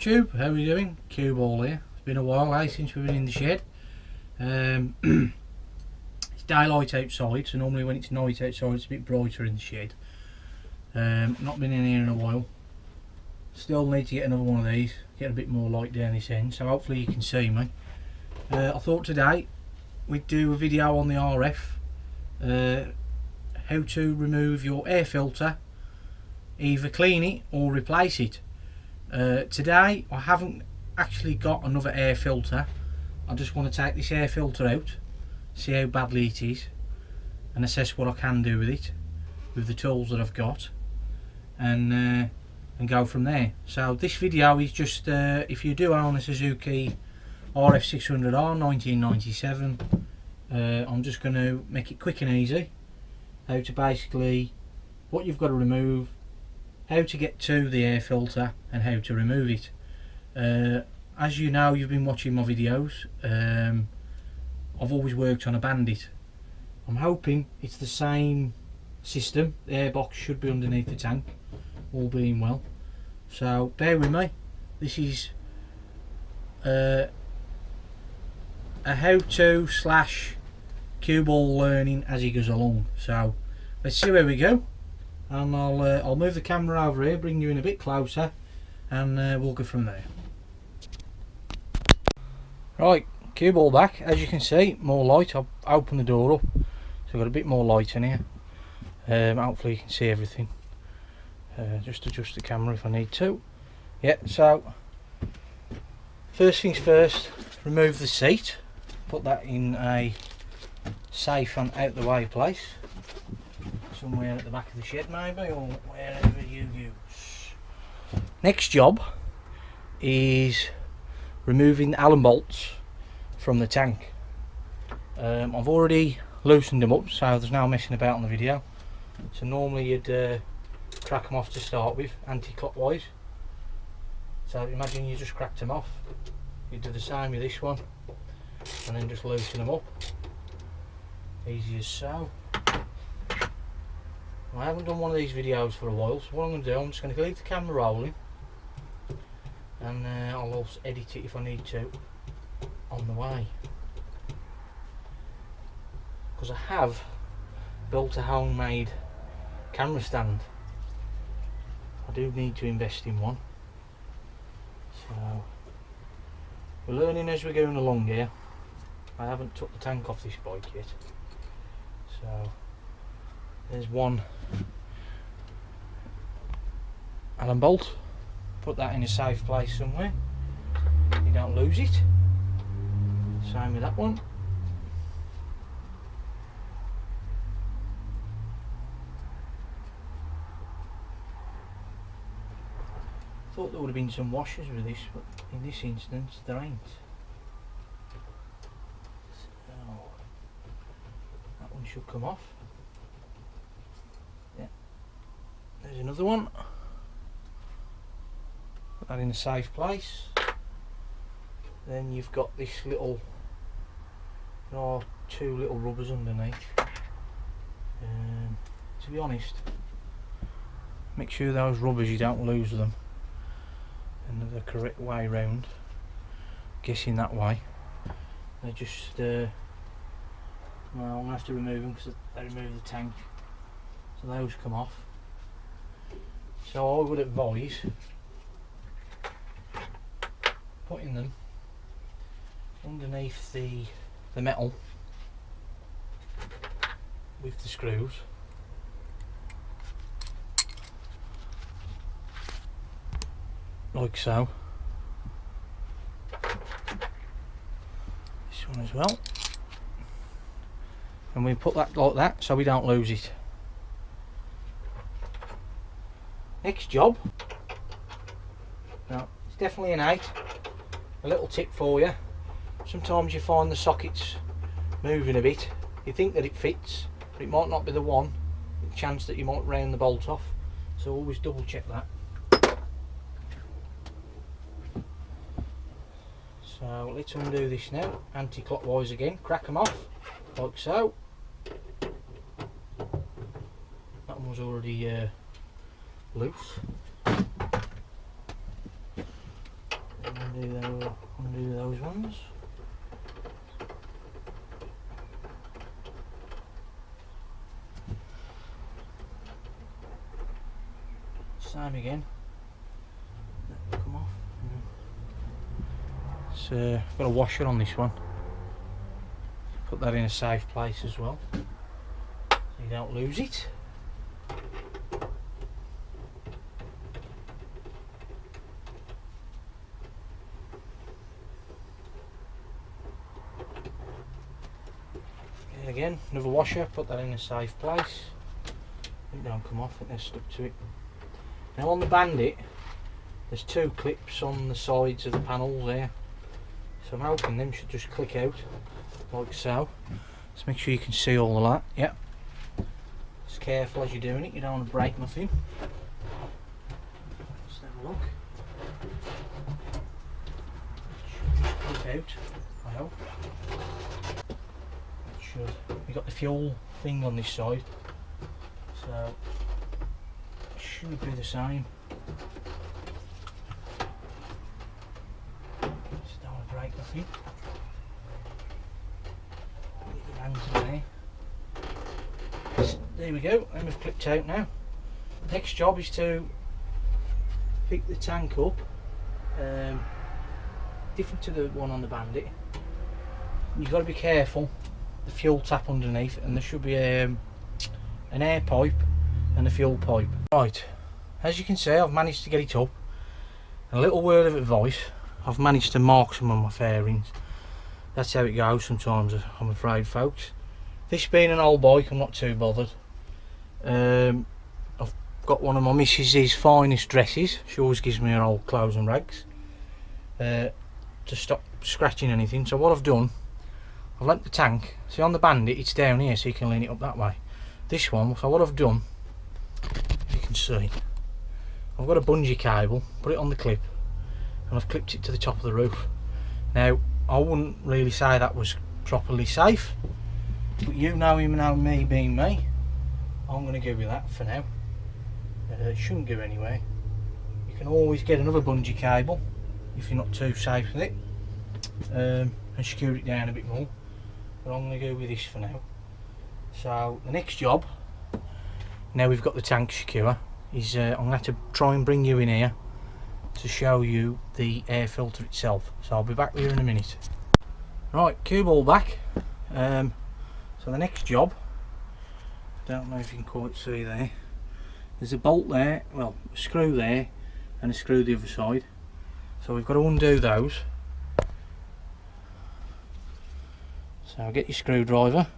YouTube, how are we doing? Cueball here. It's been a while since we've been in the shed. It's daylight outside, so normally when it's night outside it's a bit brighter in the shed. Not been in here in a while. Still need to get another one of these, get a bit more light down this end, so hopefully you can see me. I thought today we'd do a video on the RF, how to remove your air filter, either clean it or replace it. Today I haven't actually got another air filter. I just want to take this air filter out, see how badly it is, and assess what I can do with it with the tools that I've got, and go from there. So this video is just if you do own a Suzuki RF600R 1997, I'm just going to make it quick and easy how to basically what you've got to remove, how to get to the air filter, and how to remove it. As you know, you've been watching my videos, I've always worked on a Bandit. I'm hoping it's the same system. The airbox should be underneath the tank, all being well. So bear with me. This is a how-to slash Cueball learning as he goes along. So let's see where we go, and I'll move the camera over here, bring you in a bit closer, and we'll go from there. Right, Cueball back. As you can see, more light. I've opened the door up, so I've got a bit more light in here. Hopefully you can see everything. Just adjust the camera if I need to. Yeah, so first things first, remove the seat. Put that in a safe and out the way place, somewhere at the back of the shed maybe, or wherever you use. Next job is removing the Allen bolts from the tank. I've already loosened them up, so there's no messing about on the video. So normally you'd crack them off to start with, anti-clockwise. So imagine you just cracked them off. You do the same with this one, and then just loosen them up. Easy as so. I haven't done one of these videos for a while, so what I'm going to do, I'm just going to leave the camera rolling, and I'll also edit it if I need to on the way. Because I have built a homemade camera stand. I do need to invest in one. So we're learning as we're going along here. I haven't took the tank off this bike yet. So there's one Allen bolt. Put that in a safe place somewhere, you don't lose it. Same with that one. Thought there would have been some washers with this, but in this instance there ain't. So that one should come off. Yeah, there's another one. Put that in a safe place. Then you've got this little, two little rubbers underneath. To be honest, make sure those rubbers you don't lose them in the correct way round. Guessing that way. They just well, I'm going to have to remove them because they remove the tank, so those come off. So I would advise putting them underneath the metal with the screws, like so. This one as well, and we put that like that so we don't lose it. Next job, now it's definitely an 8. A little tip for you: sometimes you find the sockets moving a bit, you think that it fits, but it might not be the one. There's a chance that you might round the bolt off, so always double check that. So let's undo this now, anti-clockwise again, crack them off like so. That one was already loose. Undo those ones. Same again. Come off. So got a washer on this one. Put that in a safe place as well, so you don't lose it. And again, another washer. Put that in a safe place. It don't come off. They're stuck to it. Now on the Bandit, there's two clips on the sides of the panels there, so I'm hoping them should just click out like so. Just make sure you can see all of that. Yep. Just careful as you're doing it, you don't want to break nothing. Just have a look. It should click out, I hope. It should. We've got the fuel thing on this side, so it should be the same. Just don't want to break nothing. There we go, and we've clipped out now. Next job is to pick the tank up, different to the one on the Bandit. You've got to be careful, the fuel tap underneath, and there should be an air pipe and a fuel pipe. Right, as you can see, I've managed to get it up. A little word of advice, I've managed to mark some of my fairings. That's how it goes sometimes, I'm afraid, folks. This being an old bike, I'm not too bothered. I've got one of my missus's finest dresses. She always gives me her old clothes and rags to stop scratching anything. So what I've done, I've lent the tank. See, on the Bandit, it's down here, so you can lean it up that way. This one, so what I've done, if you can see, I've got a bungee cable, put it on the clip, and I've clipped it to the top of the roof. Now, I wouldn't really say that was properly safe, but you know me being me, I'm going to go with that for now. It shouldn't go anywhere. You can always get another bungee cable if you're not too safe with it, and secure it down a bit more, but I'm going to go with this for now. So the next job, now we've got the tank secure, is I'm going to have to try and bring you in here to show you the air filter itself. So I'll be back with you in a minute. Right, Cueball back. So the next job, don't know if you can quite see there, there's a bolt there, well, a screw there and a screw the other side, so we've got to undo those. So get your screwdriver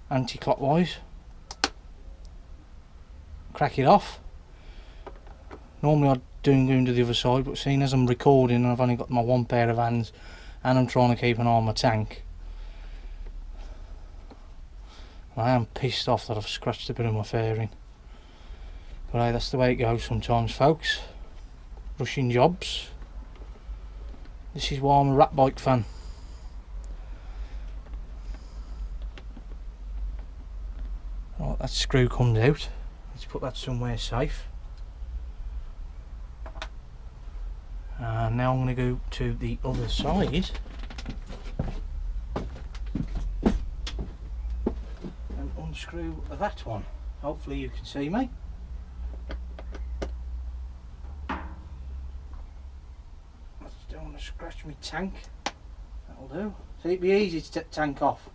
anti-clockwise, crack it off. Normally I'd do to the other side, but seeing as I'm recording and I've only got my one pair of hands and I'm trying to keep an eye on my tank, I am pissed off that I've scratched a bit of my fairing. But hey, that's the way it goes sometimes, folks. Rushing jobs. This is why I'm a rat bike fan. Right, that screw comes out. Let's put that somewhere safe. And now I'm going to go to the other side and unscrew that one. Hopefully you can see me. I just don't want to scratch my tank. That'll do. See, it'd be easy to take the tank off.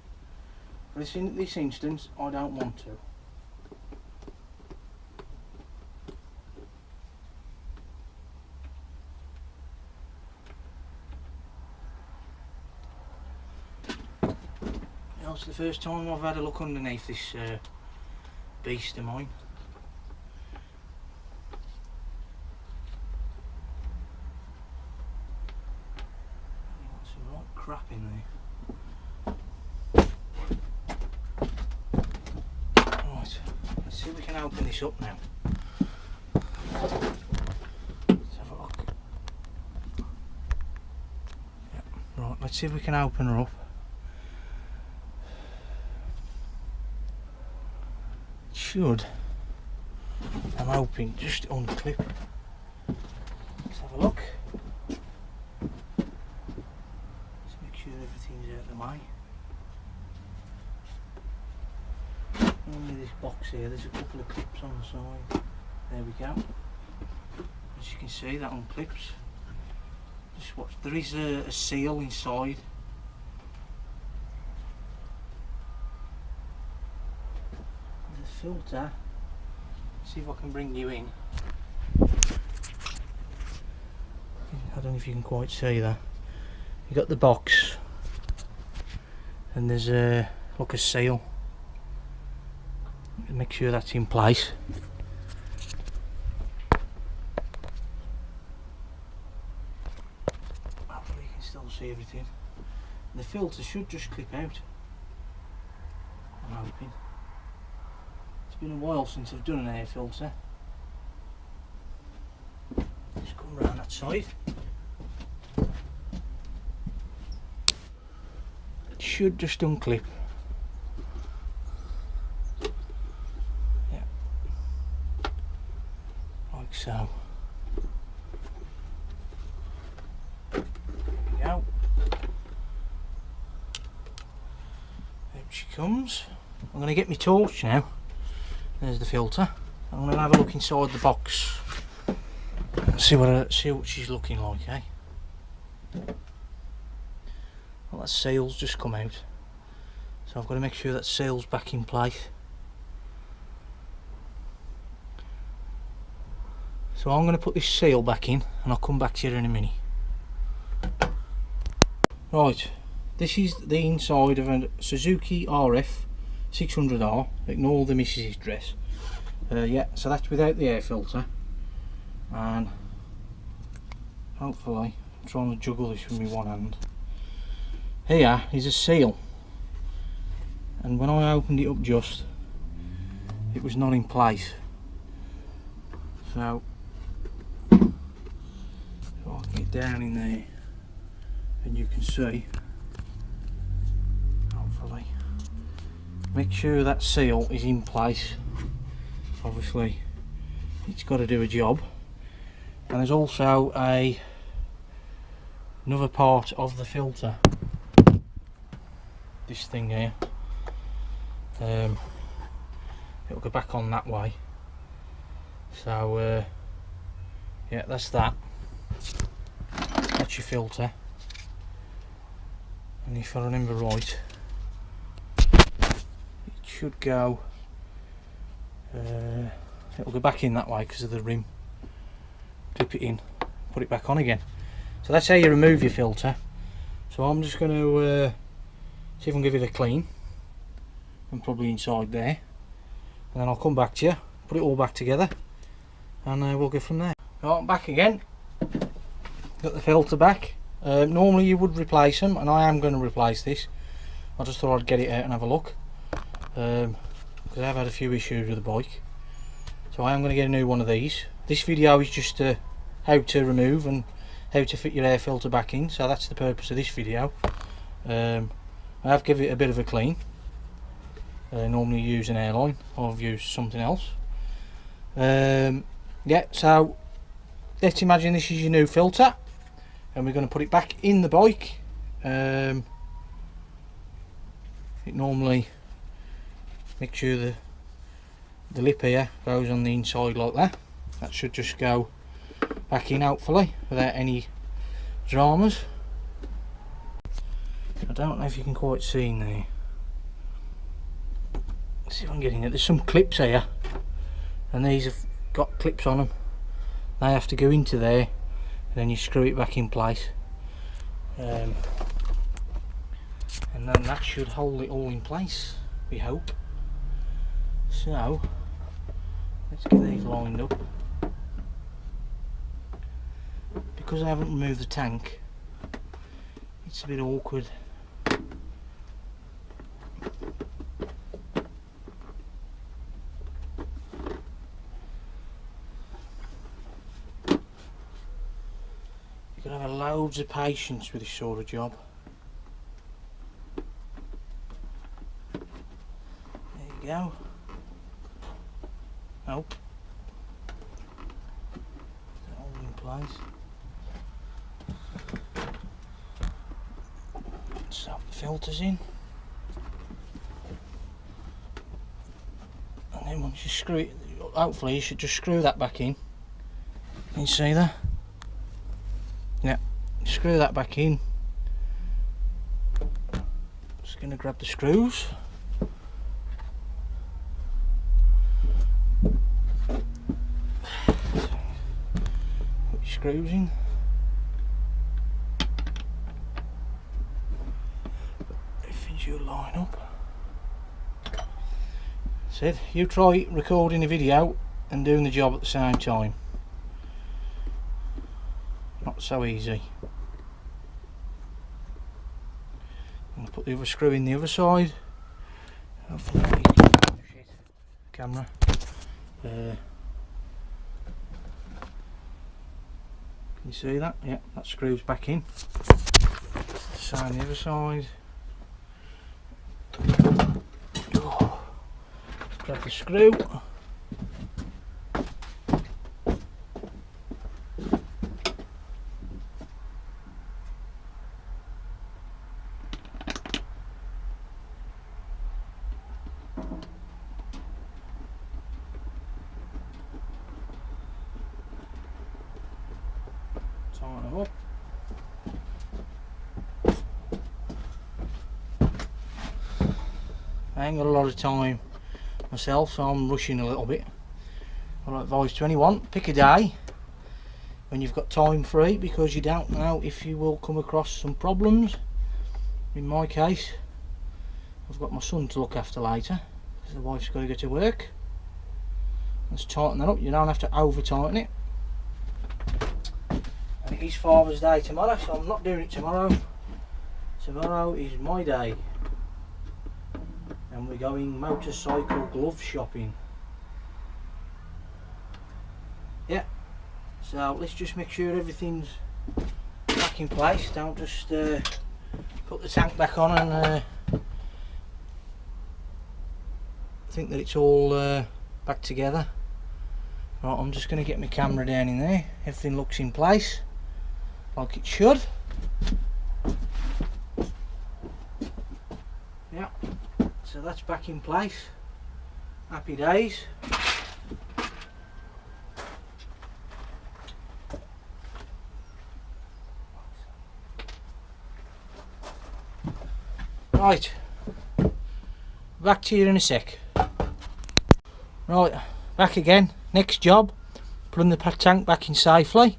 But in this instance, I don't want to. It's the first time I've had a look underneath this beast of mine. Got some right crap in there. Right, let's see if we can open this up now. Let's have a look. Yep. Right, let's see if we can open her up. Should, I'm hoping, just unclip. Let's have a look. Only this box here, there's a couple of clips on the side. There we go. As you can see, that unclips. Just watch, there is a seal inside. The filter, see if I can bring you in. I don't know if you can quite see that. You got the box, and there's like a seal. Make sure that's in place. Hopefully you can still see everything. The filter should just clip out, I'm hoping. It's been a while since I've done an air filter. Just come round that side. It should just unclip. So, there we go. Out she comes. I'm going to get my torch now. There's the filter. I'm going to have a look inside the box. See what she's looking like, eh? Well, that seal's just come out, so I've got to make sure that seal's back in place. So I'm going to put this seal back in and I'll come back to you in a minute. Right, this is the inside of a Suzuki RF 600R. Ignore the Mrs. dress. Yeah, so that's without the air filter. And hopefully, I'm trying to juggle this with my one hand. Here is a seal. And when I opened it up just, it was not in place. So I can get down in there and you can see, hopefully, make sure that seal is in place. Obviously it's got to do a job, and there's also another part of the filter, this thing here. It'll go back on that way, so yeah, that's that. That's your filter, and if I remember right, it should go, it'll go back in that way because of the rim. Clip it in, put it back on again. So that's how you remove your filter. So I'm just going to see if I can give it a clean, and probably inside there, and then I'll come back to you, put it all back together, and we'll go from there. Right, I'm back again. Got the filter back. Normally you would replace them, and I am going to replace this. I just thought I'd get it out and have a look, because I've had a few issues with the bike. So I am going to get a new one of these. This video is just how to remove and how to fit your air filter back in, so that's the purpose of this video. I have given it a bit of a clean. Normally you use an airline, or I've used something else. Yeah, so let's imagine this is your new filter, and we're going to put it back in the bike. It normally, make sure the lip here goes on the inside like that. That should just go back in, hopefully, without any dramas. I don't know if you can quite see in there. Let's see if I'm getting it. There's some clips here, and these have got clips on them. They have to go into there, and then you screw it back in place, and then that should hold it all in place, we hope. So let's get these lined up. Because I haven't removed the tank, it's a bit awkward. You've got to have loads of patience with this sort of job. There you go. Oh, is that all in place? So the filter's in. And once you screw it, hopefully you should just screw that back in. Can you see that? Yeah, screw that back in. Just going to grab the screws. Put your screws in. Everything should line up. Said you try recording a video and doing the job at the same time. Not so easy. I'm going to put the other screw in the other side. Hopefully camera. Can you see that? Yeah, that screws back in. Same on the other side. Grab the screw. Tighten it up. I ain't got a lot of time myself, so I'm rushing a little bit. I'll advise to anyone, pick a day when you've got time free, because you don't know if you will come across some problems. In my case, I've got my son to look after later because the wife's got to go to work. Let's tighten that up. You don't have to over tighten it. And it is Father's Day tomorrow, so I'm not doing it tomorrow. Tomorrow is my day. And we're going motorcycle glove shopping. Yeah, so let's just make sure everything's back in place. Don't just put the tank back on and think that it's all back together. Right, I'm just going to get my camera down in there. Everything looks in place like it should. Yeah. So that's back in place. Happy days. Right, back to you in a sec. Right, back again. Next job, putting the tank back in safely.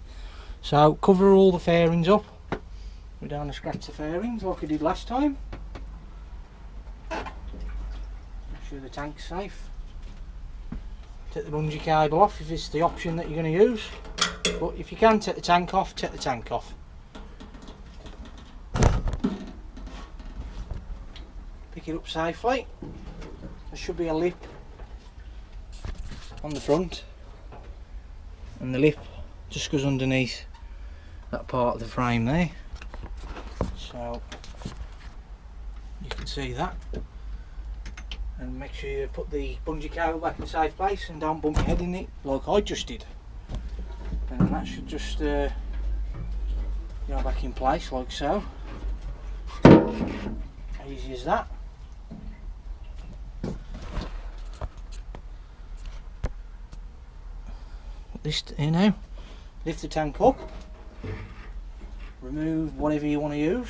So cover all the fairings up. We don't want to scratch the fairings like I did last time. The tank's safe. Take the bungee cable off if it's the option that you're going to use, but if you can take the tank off, take the tank off. Pick it up safely. There should be a lip on the front, and the lip just goes underneath that part of the frame there, so you can see that. And make sure you put the bungee cable back in a safe place and don't bump your head in it like I just did. And that should just go back in place like so. Easy as that. Put this in now. Lift the tank up. Remove whatever you want to use.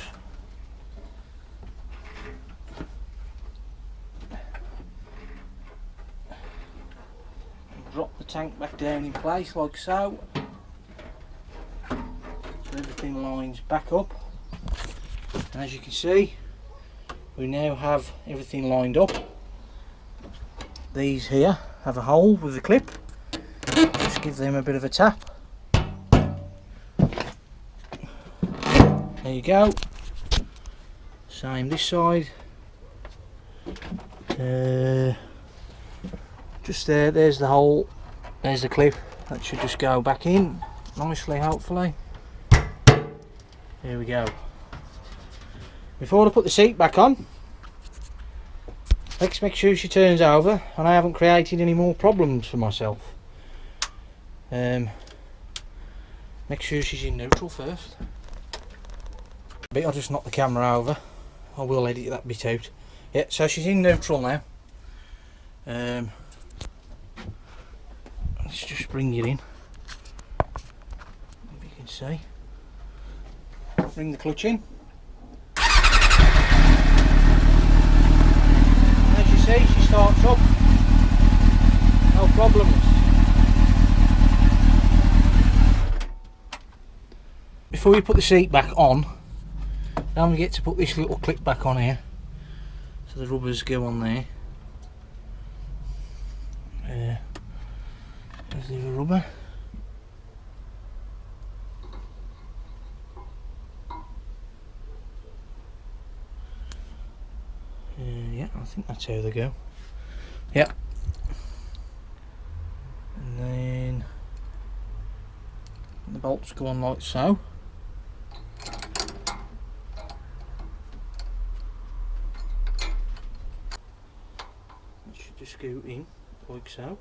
Drop the tank back down in place like so. So everything lines back up. And as you can see, we now have everything lined up. These here have a hole with a clip. Just give them a bit of a tap. There you go. Same this side. Just there's the hole, there's the clip. That should just go back in nicely, hopefully. There we go. Before I put the seat back on, let's make sure she turns over and I haven't created any more problems for myself. Make sure she's in neutral first. I'll just knock the camera over. I will edit that bit out. Yeah, so she's in neutral now. let's just bring it in. If you can see. Bring the clutch in. As you see, she starts up. No problems. Before we put the seat back on, now we get to put this little clip back on here. So the rubbers go on there. There's the rubber. Yeah, I think that's how they go. Yep. And then the bolts go on like so. It should just go in like so.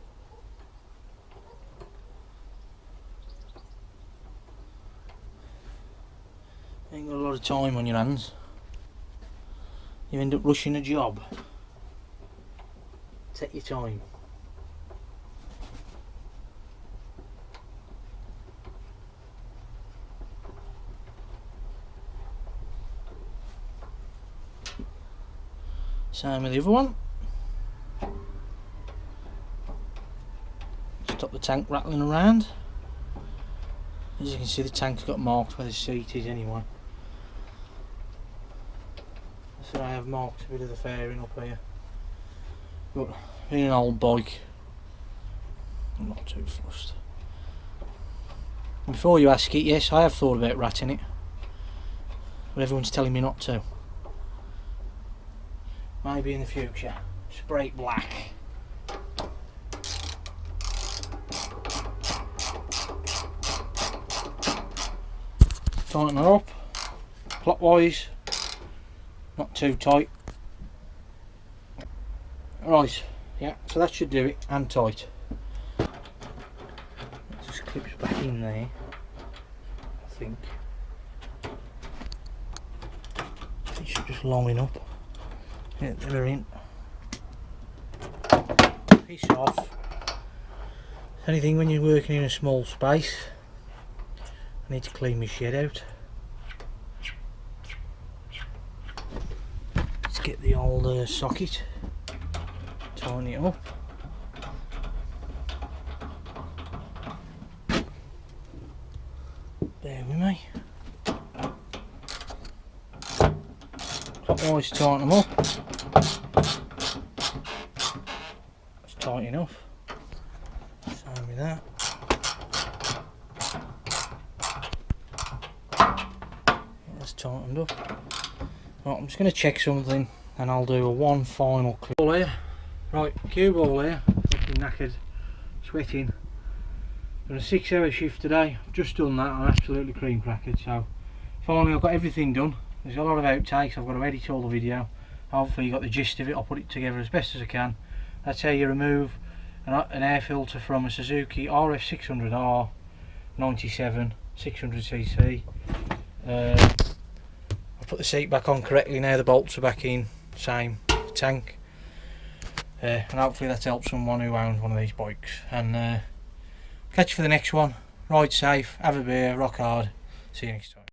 You ain't got a lot of time on your hands. You end up rushing a job. Take your time. Same with the other one. Stop the tank rattling around. As you can see, the tank's got marked where the seat is anyway. So I have marked a bit of the fairing up here. But being an old bike, I'm not too fussed. Before you ask it, yes, I have thought about ratting it, but everyone's telling me not to. Maybe in the future. Spray it black. Tighten her up clockwise, not too tight. Right, yeah, so that should do it, and tight. It just clips back in there, I think. It should just line up. Yeah, they're in. Piece off. Anything when you're working in a small space, I need to clean my shed out. Let's get the old socket. Tighten it up. Bear with me. Clockwise tighten them up. That's tight enough. Same with that. That's tightened up. Right, I'm just going to check something and I'll do a one final clip. Here. Right, Cueball here, looking knackered, sweating. Done a 6-hour shift today. I've just done that. I'm absolutely cream crackered. So finally I've got everything done. There's a lot of outtakes. I've got to edit all the video. Hopefully you got the gist of it. I'll put it together as best as I can. That's how you remove an air filter from a Suzuki RF600R 97 600cc. I put the seat back on correctly now. The bolts are back in. Same tank. And hopefully that helps someone who owns one of these bikes. And catch you for the next one. Ride safe, have a beer, rock hard. See you next time.